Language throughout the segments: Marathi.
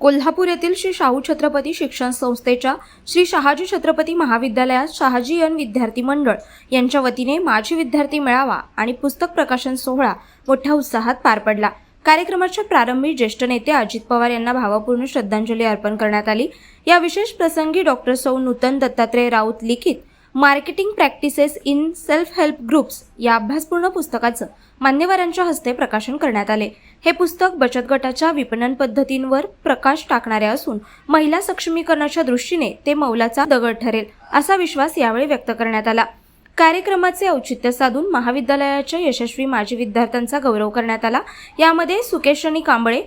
कोल्हापूर येथील श्री शाहू छत्रपती शिक्षण संस्थेच्या श्री शहाजी छत्रपती महाविद्यालयात शहाजीयन विद्यार्थी मंडळ यांच्या वतीने माजी विद्यार्थी मेळावा आणि पुस्तक प्रकाशन सोहळा मोठ्या उत्साहात पार पडला। कार्यक्रमाच्या प्रारंभी ज्येष्ठ नेते अजित पवार यांना भावपूर्ण श्रद्धांजली अर्पण करण्यात आली। या विशेष प्रसंगी डॉक्टर सौ नूतन दत्तात्रय राऊत लिखित marketing practices in self help groups या अभ्यासपूर्ण पुस्तकाचं मान्यवरांच्या हस्ते प्रकाशन करण्यात आले। हे पुस्तक बचत गटाच्या विपणन पद्धतींवर प्रकाश टाकणारे असून महिला सक्षमीकरणाच्या दृष्टीने ते मौलाचा दगड ठरेल असा विश्वास यावेळी व्यक्त करण्यात आला। कार्यक्रमाचे औचित्य साधून महाविद्यालयाच्या यशस्वी माजी विद्यार्थ्यांचा गौरव करण्यात आला। यामध्ये सुकेशनी कांबळे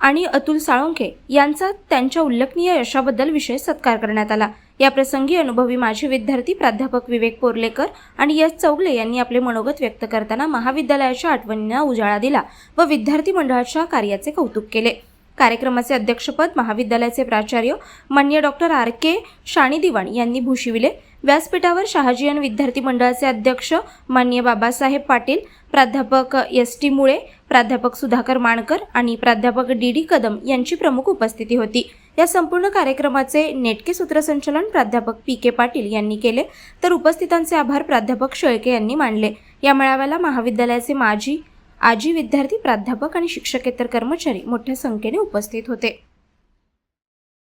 आणि अतुल साळुंखे यांचा त्यांच्या उल्लेखनीय यशाबद्दल विशेष सत्कार करण्यात आला। या प्रसंगी अनुभवी माजी विद्यार्थी प्राध्यापक विवेक पोर्लेकर आणि यश चौगले यांनी आपले मनोगत व्यक्त करताना महाविद्यालयाच्या आठवणींना उजाळा दिला व विद्यार्थी मंडळाच्या कार्याचे कौतुक केले। कार्यक्रमाचे अध्यक्षपद महाविद्यालयाचे प्राचार्य माननीय डॉक्टर आर.के. शाणीदिवाण यांनी भूषविले। व्यासपीठावर शहाजीयन विद्यार्थी मंडळाचे अध्यक्ष माननीय बाबासाहेब पाटील, प्राध्यापक एस.टी. मुळे, प्राध्यापक सुधाकर माणकर आणि प्राध्यापक डी.डी. कदम यांची प्रमुख उपस्थिती होती। या संपूर्ण कार्यक्रमाचे नेटके सूत्रसंचालन प्राध्यापक पी.के. पाटील यांनी केले, तर उपस्थितांचे आभार प्राध्यापक शेळके यांनी मानले। या मेळाव्याला महाविद्यालयाचे आजी विद्यार्थी, प्राध्यापक आणि शिक्षकेतर कर्मचारी मोठ्या संख्येने उपस्थित होते।